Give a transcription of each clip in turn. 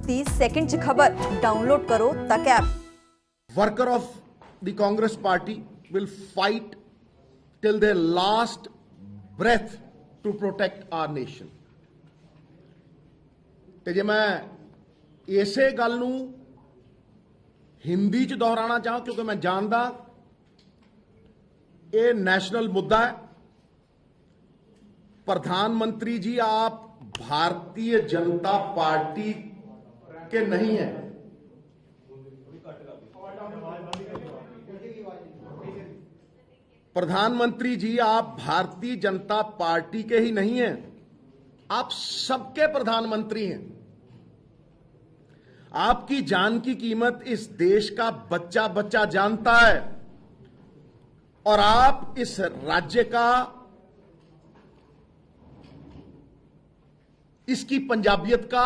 30 second च खबर download करो तक app. Worker of the Congress party will fight till their last breath to protect our nation. ਤੇ ਜੇ ਮੈਂ ਇਸੇ ਗੱਲ ਨੂੰ ਹਿੰਦੀ ਚ ਦੁਹਰਾਉਣਾ ਚਾਹਾਂ ਕਿਉਂਕਿ ਮੈਂ ਜਾਣਦਾ ਇਹ ਨੈਸ਼ਨਲ ਮੁੱਦਾ ਹੈ। प्रधानमंत्री जी आप भारतीय जनता पार्टी के नहीं हैं। प्रधानमंत्री जी आप भारतीय जनता पार्टी के ही नहीं हैं, आप सबके प्रधानमंत्री हैं। आपकी जान की कीमत इस देश का बच्चा बच्चा जानता है और आप इस राज्य का, इसकी पंजाबियत का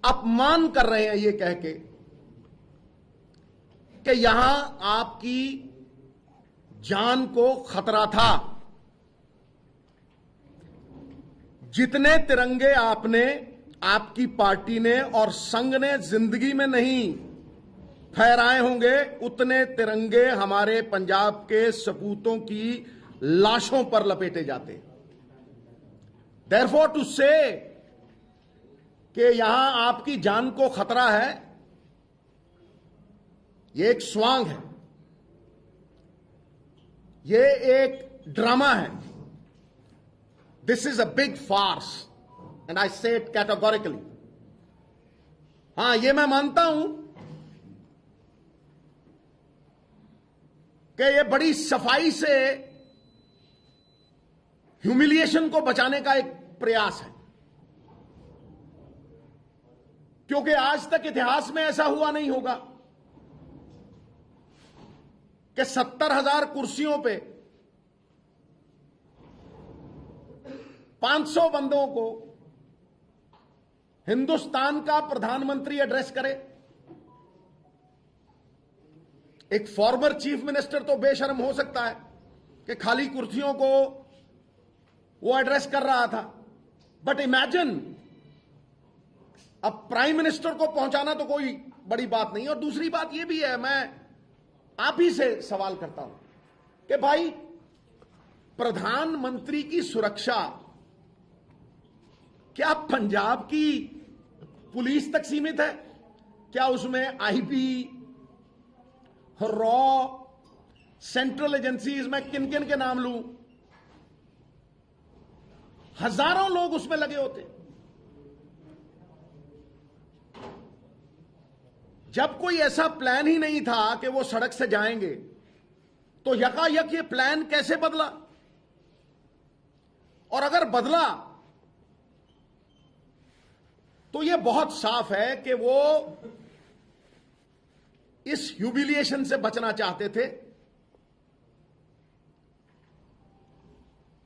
अपमान कर रहे हैं ये कह के कि यहां आपकी जान को खतरा था। जितने तिरंगे आपने, आपकी पार्टी ने और संघ ने जिंदगी में नहीं फहराए होंगे, उतने तिरंगे हमारे पंजाब के सपूतों की लाशों पर लपेटे जाते। Therefore to say कि यहां आपकी जान को खतरा है, ये एक स्वांग है, ये एक ड्रामा है। This is a big farce and I say it categorically. हां, ये मैं मानता हूं कि ये बड़ी सफाई से ह्यूमिलिएशन को बचाने का एक प्रयास है, क्योंकि आज तक इतिहास में ऐसा हुआ नहीं होगा कि 70,000 कुर्सियों पे 500 बंदों को हिंदुस्तान का प्रधानमंत्री एड्रेस करे। एक फॉर्मर चीफ मिनिस्टर तो बेशर्म हो सकता है कि खाली कुर्सियों को वो एड्रेस कर रहा था, बट इमेजिन अब प्राइम मिनिस्टर को पहुंचाना तो कोई बड़ी बात नहीं। और दूसरी बात यह भी है, मैं आप ही से सवाल करता हूं कि भाई प्रधानमंत्री की सुरक्षा क्या पंजाब की पुलिस तक सीमित है? क्या उसमें आईबी, रॉ, सेंट्रल एजेंसीज, में किन किन के नाम लूं, हजारों लोग उसमें लगे होते। जब कोई ऐसा प्लान ही नहीं था कि वो सड़क से जाएंगे, तो यकायक ये प्लान कैसे बदला? और अगर बदला तो ये बहुत साफ है कि वो इस ह्यूमिलिएशन से बचना चाहते थे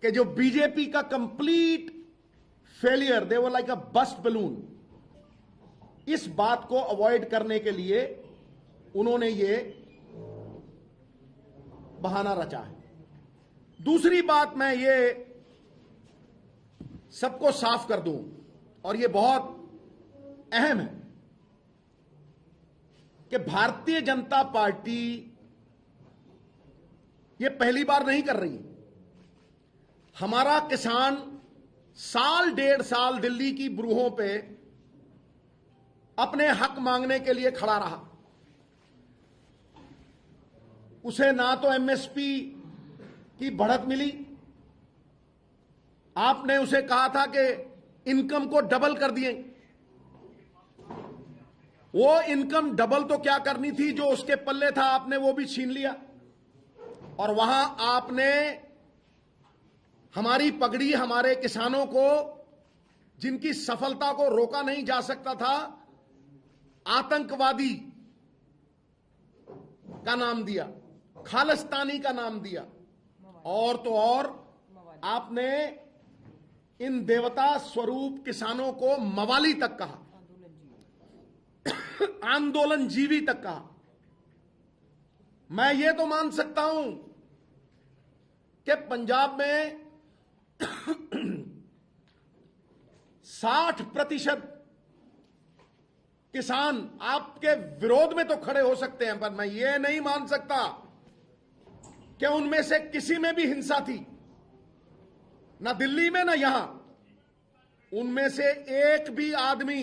कि जो बीजेपी का complete failure, they were like a bust balloon, इस बात को अवॉइड करने के लिए उन्होंने ये बहाना रचा है। दूसरी बात मैं ये सबको साफ कर दूं, और ये बहुत अहम है कि भारतीय जनता पार्टी ये पहली बार नहीं कर रही। हमारा किसान साल डेढ़ साल दिल्ली की ब्रूहों पे अपने हक मांगने के लिए खड़ा रहा। उसे ना तो एमएसपी की बढ़त मिली, आपने उसे कहा था कि इनकम को डबल कर दिए। वो इनकम डबल तो क्या करनी थी, जो उसके पल्ले था आपने वो भी छीन लिया। और वहां आपने हमारी पगड़ी, हमारे किसानों को, जिनकी सफलता को रोका नहीं जा सकता था, आतंकवादी का नाम दिया, खालिस्तानी का नाम दिया, और तो और आपने इन देवता स्वरूप किसानों को मवाली तक कहा, आंदोलन जीवी तक कहा। मैं ये तो मान सकता हूं कि पंजाब में 60% किसान आपके विरोध में तो खड़े हो सकते हैं, पर मैं ये नहीं मान सकता कि उनमें से किसी में भी हिंसा थी, ना दिल्ली में ना यहां। उनमें से एक भी आदमी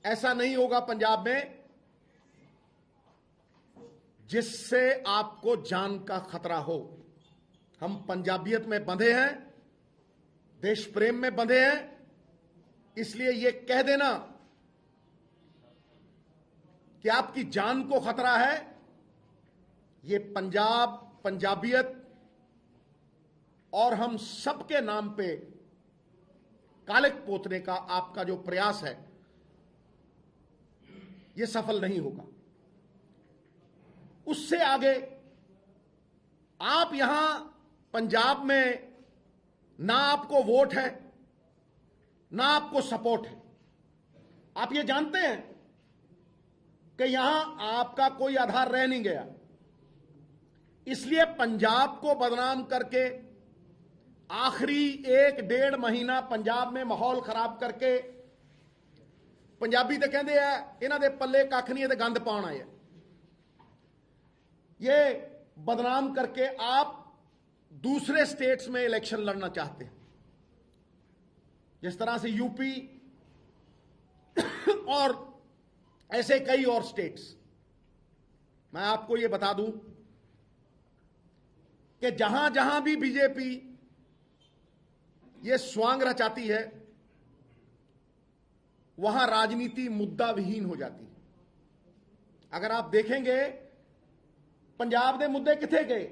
ऐसा नहीं होगा पंजाब में जिससे आपको जान का खतरा हो। हम पंजाबियत में बंधे हैं, देश प्रेम में बंधे हैं, इसलिए यह कह देना कि आपकी जान को खतरा है, ये पंजाब, पंजाबियत और हम सबके नाम पे कालिक पोतने का आपका जो प्रयास है, ये सफल नहीं होगा। उससे आगे आप यहां पंजाब में ना आपको वोट है, ना आपको सपोर्ट है। आप ये जानते हैं कि यहां आपका कोई आधार रह नहीं गया, इसलिए पंजाब को बदनाम करके आखिरी 1-1.5 महीना पंजाब में माहौल खराब करके, पंजाबी तो कहते हैं इन्हां दे पल्ले कख नहीं है, गंद पाउण आए। ये बदनाम करके आप दूसरे स्टेट्स में इलेक्शन लड़ना चाहते हैं, जिस तरह से यूपी और ऐसे कई और स्टेट्स। मैं आपको यह बता दूं कि जहां जहां भी बीजेपी ये स्वांग रचाती है, वहां राजनीति मुद्दा विहीन हो जाती है। अगर आप देखेंगे पंजाब के मुद्दे किथे गए,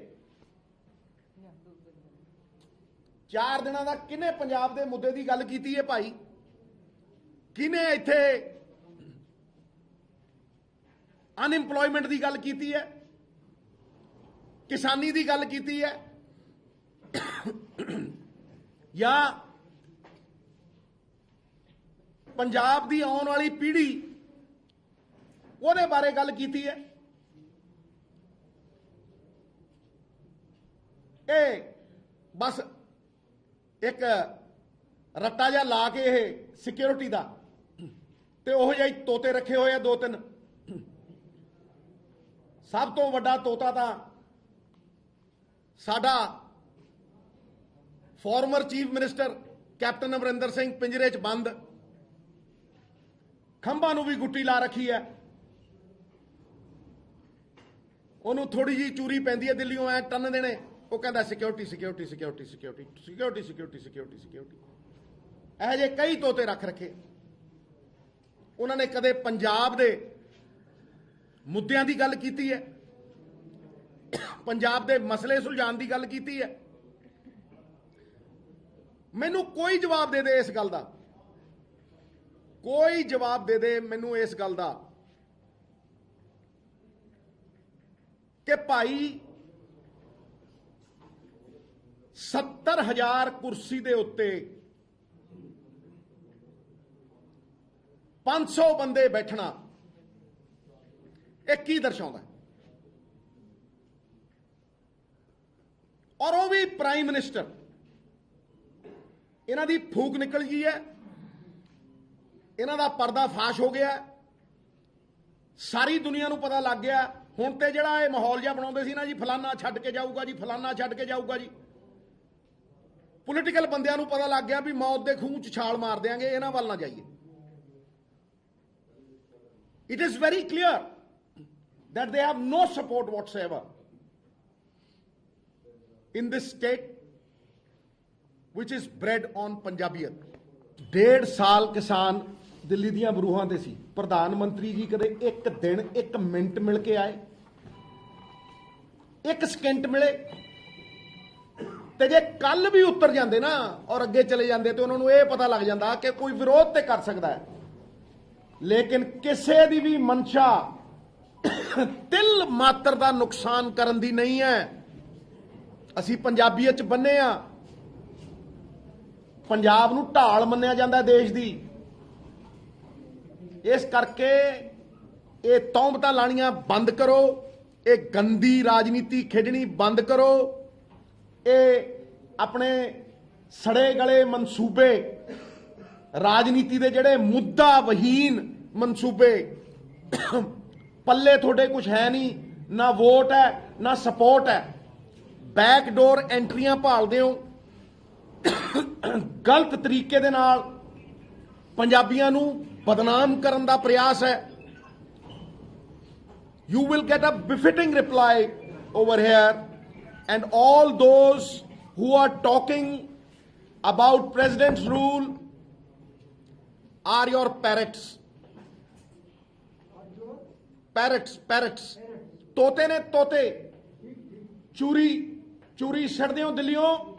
4 दिनों का किने पंजाब के मुद्दे की गल की है भाई? किने इत्थे अनएम्पलॉयमेंट की गल की है, किसानी की गल की है, या पंजाब की आने वाली पीढ़ी ਉਹਦੇ बारे गल की है? ये बस एक रट्टा जा ला के सिक्योरिटी का ते ओह जिहे तोते रखे हुए 2-3। सब तो वड्डा तोता तां साडा former chief minister captain Amarinder Singh पिंजरे च बंद, खंभा नूं भी गुट्टी ला रखी है, ਉਹਨੂੰ थोड़ी जी चूरी पैंदी है, दिल्लियों ऐ टन देने, वो कहता security security security security security security security security. यह जे कई तोते रख रखे। उन्होंने कदे पंजाब दे मुद्दों की गल की है, पंजाब दे मसले सुलझाने की गल की है? मैनू कोई जवाब दे दे इस गल का, कोई जवाब दे दे मैनू इस गल का कि भाई 70,000 कुर्सी दे उत्ते 500 बंदे बैठना एक की दर्शाता है? और वो भी प्राइम मिनिस्टर। इन्हां दी फूक निकल गई है, इन्हां दा पर्दा फाश हो गया, सारी दुनिया नूं पता लग गया। हुण ते जिहड़ा ये माहौल जिहा बनाउंदे सी ना जी, फलाना छड्ड के जाऊगा जी, फलाना छड्ड के जाऊगा जी, पोलिटिकल बंदियां नूं पता लग गया भी मौत दे खूह च छाल मार देंगे, इन्हां वल ना जाइए। It is very clear that they have no support whatsoever in this state which is bred on पंजाबियत। 1.5 साल किसान दिल्ली दियां बरूहां ते सी, प्रधानमंत्री जी कदे एक दिन 1 मिनट मिल के आए, 1 सेकंड मिले? ते जे कल भी उतर जाते ना और अगे चले जाते तो उन्होंने ये पता लग जाता कि कोई विरोध तो कर सकता है, लेकिन किसी की भी मंशा तिल मात्र का नुकसान करन दी नहीं है। असी पंजाबीयत च बन्ने आ, पंजाब नूं ढाल मन्निया जाता है देश की। इस करके ये तौहमतां लाणियां बंद करो, ये गंदी राजनीति खेडनी बंद करो, ये अपने सड़े गले मनसूबे ਰਾਜਨੀਤੀ ਦੇ ਜਿਹੜੇ ਮੁੱਦਾ ਵਹੀਨ ਮਨਸੂਬੇ, ਪੱਲੇ ਤੁਹਾਡੇ ਕੁਝ ਹੈ ਨਹੀਂ, ਨਾ ਵੋਟ ਹੈ ਨਾ ਸਪੋਰਟ ਹੈ, ਬੈਕਡੋਰ ਐਂਟਰੀਆਂ ਭਾਲਦੇ ਹੋ, ਗਲਤ ਤਰੀਕੇ ਦੇ ਨਾਲ ਪੰਜਾਬੀਆਂ ਨੂੰ ਬਦਨਾਮ ਕਰਨ ਦਾ ਪ੍ਰਯਾਸ ਹੈ। You will get a befitting reply over here, and all those who are talking about president's rule are your parrots. Parrots. ਤੋਤੇ ਨੇ ਤੋਤੇ। ਚੂਰੀ ਛੱਡਦੇ ਹੋ ਦਿੱਲੀੋਂ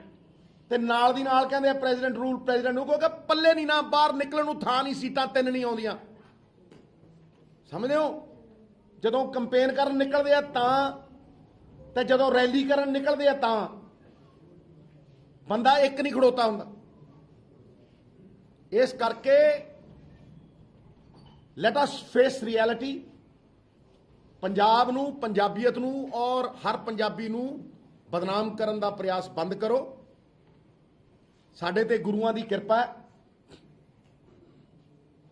ਤੇ ਨਾਲ ਦੀ ਨਾਲ ਕਹਿੰਦੇ ਆ ਪ੍ਰੈਜ਼ੀਡੈਂਟ ਰੂਲ ਕਿਉਂਕਿ ਪੱਲੇ ਨਹੀਂ ਨਾ, ਬਾਹਰ ਨਿਕਲਣ ਨੂੰ ਥਾਂ ਨਹੀਂ, ਸੀਟਾਂ 3 ਨਹੀਂ ਆਉਂਦੀਆਂ। ਸਮਝਦੇ ਹੋ? ਜਦੋਂ ਕੰਪੇਨ ਕਰਨ ਨਿਕਲਦੇ ਆ ਤਾਂ, ਤੇ ਜਦੋਂ ਰੈਲੀ ਕਰਨ ਨਿਕਲਦੇ ਆ ਤਾਂ ਬੰਦਾ ਇੱਕ ਨਹੀਂ ਖੜੋਤਾ ਹੁੰਦਾ। ਇਸ ਕਰਕੇ let us face reality. Punjab ਨੂੰ, ਪੰਜਾਬੀਅਤ ਨੂੰ ਔਰ ਹਰ ਪੰਜਾਬੀ ਨੂੰ ਬਦਨਾਮ ਕਰਨ ਦਾ ਪ੍ਰਯਾਸ ਬੰਦ ਕਰੋ। ਸਾਡੇ ਤੇ ਗੁਰੂਆਂ ਦੀ ਕਿਰਪਾ ਹੈ,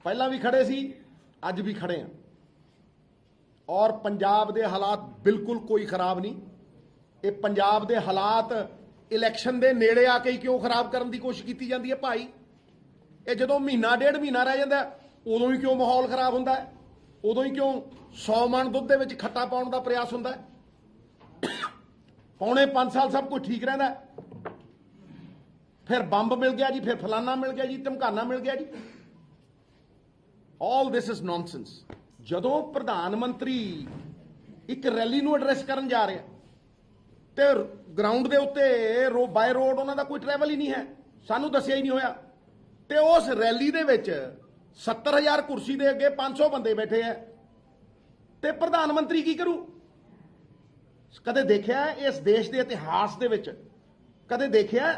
ਪਹਿਲਾਂ ਵੀ ਖੜੇ ਸੀ, ਅੱਜ ਵੀ ਖੜੇ ਹਾਂ, ਔਰ ਪੰਜਾਬ ਦੇ ਹਾਲਾਤ ਬਿਲਕੁਲ ਕੋਈ ਖਰਾਬ ਨਹੀਂ। ਇਹ ਪੰਜਾਬ ਦੇ ਹਾਲਾਤ ਇਲੈਕਸ਼ਨ ਦੇ ਨੇੜੇ ਆ ਕੇ ਕਿਉਂ ਖਰਾਬ ਕਰਨ ਦੀ ਕੋਸ਼ਿਸ਼ ਕੀਤੀ ਜਾਂਦੀ ਹੈ ਭਾਈ? ਇਹ ਜਦੋਂ ਮਹੀਨਾ ਡੇਢ ਮਹੀਨਾ ਰਹਿ ਜਾਂਦਾ ਉਦੋਂ ਹੀ ਕਿਉਂ ਮਾਹੌਲ ਖਰਾਬ ਹੁੰਦਾ ਹੈ? ਉਦੋਂ ਹੀ ਕਿਉਂ 100 ਮਣ ਦੁੱਧ ਦੇ ਵਿੱਚ ਖੱਟਾ ਪਾਉਣ ਦਾ ਪ੍ਰਯਾਸ ਹੁੰਦਾ ਹੈ? ਪੌਣੇ 5 ਸਾਲ ਸਭ ਕੁਝ ਠੀਕ ਰਹਿੰਦਾ, ਫਿਰ ਬੰਬ ਮਿਲ ਗਿਆ ਜੀ, ਫਿਰ ਫਲਾਨਾ ਮਿਲ ਗਿਆ ਜੀ, ਧਮਕਾਨਾ ਮਿਲ ਗਿਆ ਜੀ। ਆਲ ਦਿਸ ਇਜ਼ ਨੌਨਸੈਂਸ। ਜਦੋਂ ਪ੍ਰਧਾਨ ਮੰਤਰੀ ਇੱਕ ਰੈਲੀ ਨੂੰ ਐਡਰੈਸ ਕਰਨ ਜਾ ਰਿਹਾ ਤੇ ਗਰਾਊਂਡ ਦੇ ਉੱਤੇ ਬਾਈ ਰੋਡ ਉਹਨਾਂ ਦਾ ਕੋਈ ਟਰੈਵਲ ਹੀ ਨਹੀਂ ਹੈ, ਸਾਨੂੰ ਦੱਸਿਆ ਹੀ ਨਹੀਂ ਹੋਇਆ, ਤੇ ਉਸ ਰੈਲੀ ਦੇ ਵਿੱਚ 70,000 ਕੁਰਸੀ ਦੇ ਅੱਗੇ 500 ਬੰਦੇ ਬੈਠੇ ਹੈ, ਤੇ ਪ੍ਰਧਾਨ ਮੰਤਰੀ ਕੀ ਕਰੂ? ਕਦੇ ਦੇਖਿਆ ਇਸ ਦੇਸ਼ ਦੇ ਇਤਿਹਾਸ ਦੇ ਵਿੱਚ ਕਦੇ ਦੇਖਿਆ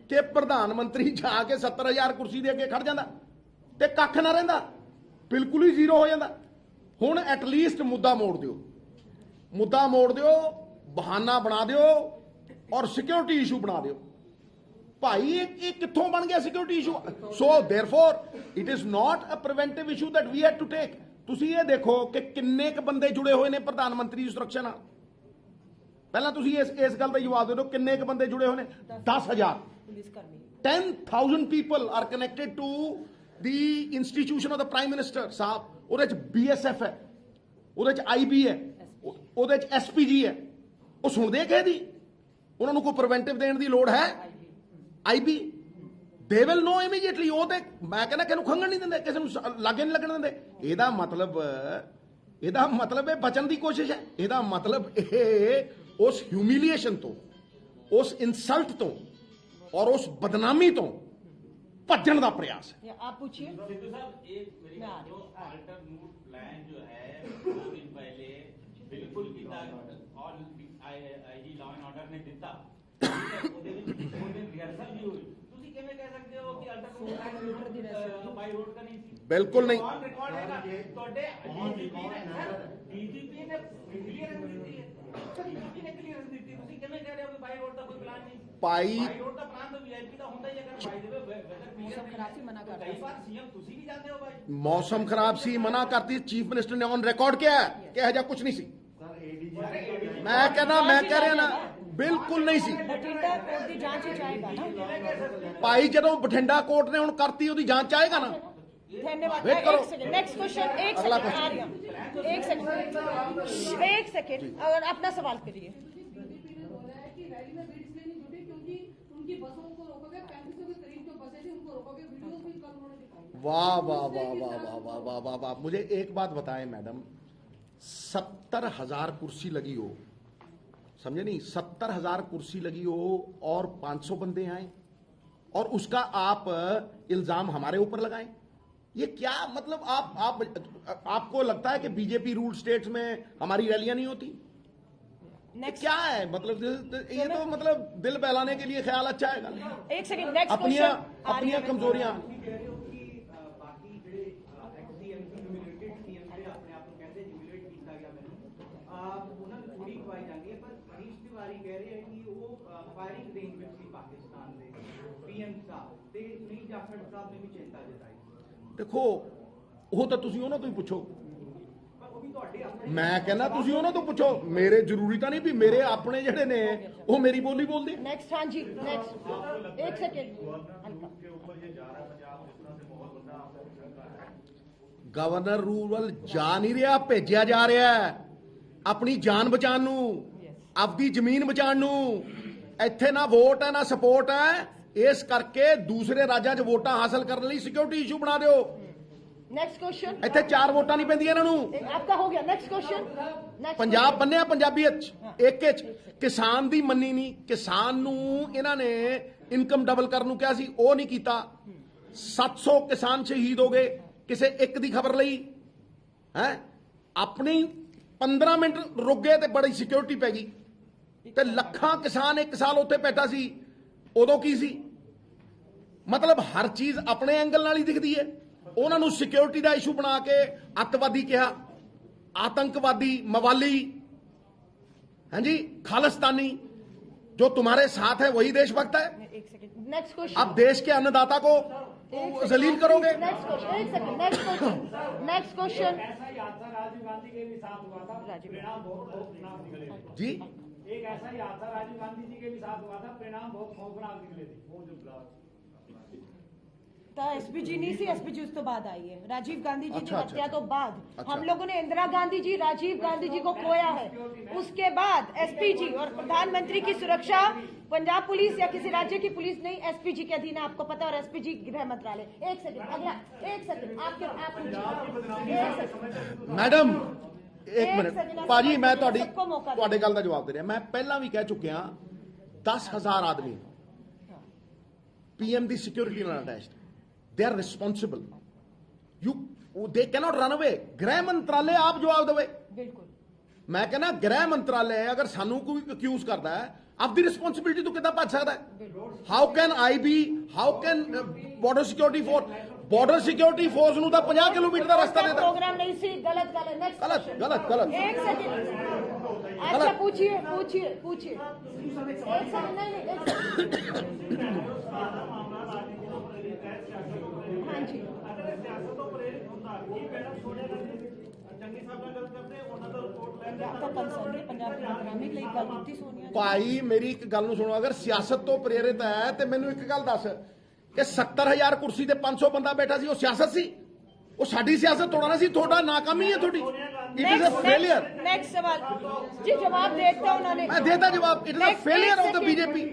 ਕਿ ਪ੍ਰਧਾਨ ਮੰਤਰੀ ਜਾ ਕੇ 70,000 ਕੁਰਸੀ ਦੇ ਅੱਗੇ ਖੜ ਜਾਂਦਾ ਤੇ ਕੱਖ ਨਾ ਰਹਿੰਦਾ, ਬਿਲਕੁਲ ਹੀ ਜ਼ੀਰੋ ਹੋ ਜਾਂਦਾ? ਹੁਣ ਐਟਲੀਸਟ ਮੁੱਦਾ ਮੋੜ ਦਿਓ, ਬਹਾਨਾ ਬਣਾ ਦਿਓ ਔਰ ਸਿਕਿਉਰਿਟੀ ਇਸ਼ੂ ਬਣਾ ਦਿਓ। ਭਾਈ ਇਹ ਕਿੱਥੋਂ ਬਣ ਗਿਆ security issue? So therefore it is not a preventive issue that we had to take. ਤੁਸੀਂ ਇਹ ਦੇਖੋ ਕਿ ਕਿੰਨੇ ਕ ਬੰਦੇ ਜੁੜੇ ਹੋਏ ਨੇ ਪ੍ਰਧਾਨ ਮੰਤਰੀ ਦੀ ਸੁਰੱਖਿਆ ਨਾਲ। ਪਹਿਲਾਂ ਤੁਸੀਂ ਇਸ ਗੱਲ ਦਾ ਜਵਾਬ ਦੇ ਦਿਓ, ਕਿੰਨੇ ਕ ਬੰਦੇ ਜੁੜੇ ਹੋਏ ਨੇ? 10,000 10,000 people are connected to the institution of the prime minister ਸਾਹਿਬ। ਉਹਦੇ ਚ BSF ਹੈ, ਉਹਦੇ ਚ IB ਹੈ, ਉਹਦੇ ਚ SPG ਹੈ। ਉਹ ਸੁਣਦੇ ਕਿਸੇ ਦੀ? ਉਹਨਾਂ ਨੂੰ ਕੋਈ ਪ੍ਰੀਵੈਂਟਿਵ ਦੇਣ ਦੀ ਲੋੜ ਹੈ? IB they will know immediately। ਉਹ ਤੇ ਮੈਂ ਕਹਿੰਦਾ ਕਿਸੇ ਨੂੰ ਖੰਘਣ ਨਹੀਂ ਦਿੰਦੇ, ਕਿਸੇ ਨੂੰ ਲਾਗੇ ਨਹੀਂ ਲੱਗਣ ਦਿੰਦੇ। ਇਹਦਾ ਮਤਲਬ ਇਹ ਬਚਣ ਦੀ ਕੋਸ਼ਿਸ਼ ਹੈ। ਇਹਦਾ ਮਤਲਬ ਇਹ ਉਸ ਹਿਊਮਿਲੀਏਸ਼ਨ ਤੋਂ, ਉਸ ਇਨਸਲਟ ਤੋਂ और उस बदनामी तो भजन का प्रयास है। आप पूछिए सिद्धू साहब, एक मेरी जो अल्टरनेट प्लान जो है 2 दिन पहले बिल्कुल किया और आईजी लॉ एंड ऑर्डर ने दिता, ਉਹਦੇ ਵਿੱਚ 2 ਦਿਨ ਰਿਹਰਸਲ ਵੀ ਹੋਈ। ਤੁਸੀਂ ਕਿਵੇਂ ਕਹਿ ਸਕਦੇ ਹੋ ਕਿ ਅਲਟਰनेट ਪਲਾਨ ਬਾਈ ਰੋਡ ਦਾ ਨਹੀਂ ਸੀ? ਬਿਲਕੁਲ ਨਹੀਂ। ਰਿਕਾਰਡ ਹੈਗਾ ਤੁਹਾਡੇ ਡੀਜੀਪੀ ਨੇ ਕਲੀਅਰੈਂਸ ਦਿੱਤੀ ਹੈ, ਡੀਜੀਪੀ ਨੇ ਕਲੀਅਰੈਂਸ ਦਿੱਤੀ। ਤੁਸੀਂ ਕਿਵੇਂ ਕਹਿ ਰਹੇ ਹੋ ਕਿ ਬਾਈ ਰੋਡ ਦਾ ਕੋਈ ਪਲਾਨ ਨਹੀਂ? ਭਾਈ ਰੋਡ ਦਾ ਪਲਾਨ ਤਾਂ ਵੀਆਈਪੀ ਦਾ ਹੁੰਦਾ ਹੀ ਹੈ। ਅਗਰ ਬਾਈ ਦੇ ਵੈਦਰ ਖਰਾਬ ਸੀ ਮਨਾ ਕਰਦਾ, ਕਈ ਵਾਰ ਸੀਐਮ ਤੁਸੀਂ ਵੀ ਜਾਂਦੇ ਹੋ ਬਾਈ। मौसम खराब सी मना करती, चीफ मिनिस्टर ने ऑन रिकॉर्ड किया है कि ऐसा कुछ नहीं सी। मैं कह रहा ना बिल्कुल नहीं सी बठिंडा कोर्ट ਦੀ ਜਾਂਚ ਵਿੱਚ ਆਏਗਾ ਨਾ ਭਾਈ। ਜਦੋਂ ਬਠਿੰਡਾ ਕੋਰਟ ਨੇ ਹੁਣ ਕਰਤੀ, ਉਹਦੀ ਜਾਂਚ ਆਏਗਾ ਨਾ। धन्यवाद। वेट करो। एक सेकंड, नेक्स्ट क्वेश्चन। एक अगला सेकंड आ रही हूं, एक सेकंड और अपना सवाल करिए। बीजेपी ने बोला है कि रैली में भीड़ इसलिए नहीं जुटी क्योंकि उनकी बसों को रोकोगे, 3500 के करीब जो बसें थी उनको रोकोगे। वीडियोस भी कल उन्होंने दिखाई। वाह वाह वाह वाह वाह वाह वाह वाह वाह। मुझे एक बात बताएं मैडम, 70,000 कुर्सी लगी हो, समझे नहीं? 70,000 कुर्सी लगी हो और 500 बंदे आए और उसका आप इल्जाम हमारे ऊपर लगाएं, ये क्या मतलब? आपको लगता है कि बीजेपी रूल स्टेट्स में हमारी रैलियां नहीं होती? क्या है मतलब? ये तो मतलब दिल बहलाने के लिए ख्याल अच्छा है। एक सेकंड, नेक्स्ट क्वेश्चन। अपनी कमजोरियां फायरिंग रेंज में पाकिस्तान पीएम साहब नहीं जाखड़ साहब ने भी चिंता जताई। ਦੇਖੋ ਉਹ ਤਾਂ ਤੁਸੀਂ ਉਹਨਾਂ ਤੋਂ ਹੀ ਪੁੱਛੋ। ਮੈਂ ਕਹਿੰਦਾ ਤੁਸੀਂ ਉਹਨਾਂ ਤੋਂ ਪੁੱਛੋ, ਮੇਰੇ ਜ਼ਰੂਰੀ ਤਾਂ ਨਹੀਂ ਵੀ ਮੇਰੇ ਆਪਣੇ ਜਿਹੜੇ ਨੇ ਉਹ ਮੇਰੀ ਬੋਲੀ ਬੋਲਦੇ। नेक्स्ट हाँ जी नेक्स्ट एक सेकेंड ਗਵਰਨਰ ਰੂਲ ਜਾ ਨਹੀਂ ਰਿਹਾ, ਭੇਜਿਆ ਜਾ ਰਿਹਾ ਹੈ ਆਪਣੀ ਜਾਨ ਬਚਾਉਣ ਨੂੰ, ਆਪਦੀ ਜ਼ਮੀਨ ਬਚਾਉਣ ਨੂੰ। ਇੱਥੇ ਨਾ ਵੋਟ ਹੈ ਨਾ ਸਪੋਰਟ ਹੈ, ਇਸ ਕਰਕੇ ਦੂਸਰੇ ਰਾਜਾਂ 'ਚ ਵੋਟਾਂ ਹਾਸਲ ਕਰਨ ਲਈ ਸਿਕਿਉਰਿਟੀ ਇਸ਼ੂ ਬਣਾ ਦਿਓ। नेक्स्ट क्वेश्चन ਇੱਥੇ 4 ਵੋਟਾਂ ਨਹੀਂ ਪੈਂਦੀਆਂ ਇਹਨਾਂ ਨੂੰ। आपका हो गया नेक्स्ट क्वेश्चन नेक्स्ट ਪੰਜਾਬ ਬੰਨਿਆ ਪੰਜਾਬੀਅਤ 'ਚ ਇੱਕ 'ਚ ਕਿਸਾਨ ਦੀ ਮੰਨੀ ਨਹੀਂ, ਕਿਸਾਨ ਨੂੰ ਇਹਨਾਂ ਨੇ ਇਨਕਮ ਡਬਲ ਕਰਨ ਨੂੰ ਕਿਹਾ ਸੀ, ਉਹ ਨਹੀਂ ਕੀਤਾ। 700 ਕਿਸਾਨ ਸ਼ਹੀਦ ਹੋ ਗਏ ਕਿਸੇ ਇੱਕ ਦੀ ਖਬਰ ਲਈ ਹੈ। ਆਪਣੀ 15 ਮਿੰਟ ਰੁਕ ਗਏ ਤੇ ਬੜੀ ਸਿਕਿਉਰਿਟੀ ਪੈ ਗਈ ਤੇ ਲੱਖਾਂ ਕਿਸਾਨ ਇੱਕ ਸਾਲ ਉੱਥੇ ਬੈਠਾ ਸੀ, ਉਦੋਂ ਕੀ ਸੀ? ਮਤਲਬ ਹਰ ਚੀਜ਼ ਆਪਣੇ ਐਂਗਲ ਨਾਲ ਹੀ ਦਿਖਦੀ ਹੈ। ਉਹਨਾਂ ਨੂੰ ਸਿਕਿਉਰਿਟੀ ਦਾ ਇਸ਼ੂ ਬਣਾ ਕੇ ਅੱਤਵਾਦੀ ਕਿਹਾ, आतंकवादी, मवाली, हाँ जी, खालिस्तानी। जो तुम्हारे साथ है वही देशभक्त है। एक सेकंड नेक्स्ट क्वेश्चन अब देश के अन्नदाता को जलील करोगे। नेक्स्ट क्वेश्चन एक सेकंड नेक्स्ट क्वेश्चन ऐसा ही हादसा राजीव गांधी के भी साथ हुआ था, परिणाम बहुत खौफनाक निकले थे। जी एक ऐसा ही हादसा राजीव गांधी जी के भी साथ हुआ था, परिणाम बहुत खौफनाक निकले थे। वो जो एसपीजी नहीं सी, एसपीजी उस तो बाद आई है। राजीव गांधी जी की अच्छा, हत्या अच्छा। तो बाद अच्छा। हम लोगों ने इंदिरा गांधी जी, राजीव गांधी जी को खोया है। उसके बाद एसपीजी और प्रधानमंत्री की सुरक्षा पंजाब पुलिस या किसी राज्य की पुलिस नहीं, एसपीजी के अधीन है, आपको पता है। और एसपीजी गृह मंत्रालय। एक सेकंड अगला, एक सेकंड आप मैडम एक एक मिनट सेकंड, ਭਾਜੀ मैं सबको मौका ਤੁਹਾਡੇ ਗੱਲ ਦਾ ਜਵਾਬ ਦੇ ਰਿਹਾ। ਮੈਂ ਪਹਿਲਾਂ ਵੀ ਕਹਿ ਚੁੱਕਿਆ 10,000 ਆਦਮੀ पीएम ਦੀ ਸਿਕਿਉਰਿਟੀ ਨਾਲ attached, they are responsible, they cannot run away। ਗ੍ਰਹਿ ਮੰਤਰਾਲੇ ਆਪ ਜਵਾਬ ਦੇਵੇ। बिल्कुल ਮੈਂ ਕਹਿੰਦਾ ਗ੍ਰਹਿ ਮੰਤਰਾਲੇ ਅਗਰ ਸਾਨੂੰ ਕੋਈ ਅਕਿਊਜ਼ ਕਰਦਾ ਹੈ, ਆਪਦੀ ਰਿਸਪੌਂਸਿਬਿਲਟੀ ਤੋਂ ਕਿੱਦਾਂ ਭੱਜ ਸਕਦਾ ਹੈ? How can I B, how can border security force, border security force ਨੂੰ ਤਾਂ 50 ਕਿਲੋਮੀਟਰ ਦਾ ਰਸਤਾ ਦੇਦਾ। प्रोग्राम नहीं सी, गलत गलत नेक्स्ट गलत गलत गलत। एक सेकंड अच्छा पूछिए पूछिए पूछिए एक सेकंड नहीं एक सेकंड हाँ जी आपका कंसर्न है पंजाब की इकोनॉमी ਲਈ ਗੱਲ ਕੀਤੀ ਸੋਨੀਆ ਜੀ। ਭਾਈ ਮੇਰੀ ਇੱਕ ਗੱਲ ਨੂੰ ਸੁਣੋ, ਅਗਰ ਸਿਆਸਤ ਤੋਂ ਪ੍ਰੇਰਿਤ ਹੈ ਤੇ ਮੈਨੂੰ ਇੱਕ ਗੱਲ ਦੱਸ ਕਿ 70,000 ਕੁਰਸੀ ਤੇ 500 ਬੰਦਾ ਬੈਠਾ ਸੀ, ਉਹ ਸਿਆਸਤ ਸੀ? ਉਹ ਸਾਡੀ ਸਿਆਸਤ ਤੋੜਨਾ ਸੀ? ਤੁਹਾਡਾ ਨਾਕਾਮੀ ਹੈ ਤੁਹਾਡੀ। It is a failure. Next सवाल जी जवाब देते हो उन्होंने मैं देता जवाब, it is a failure of the BJP.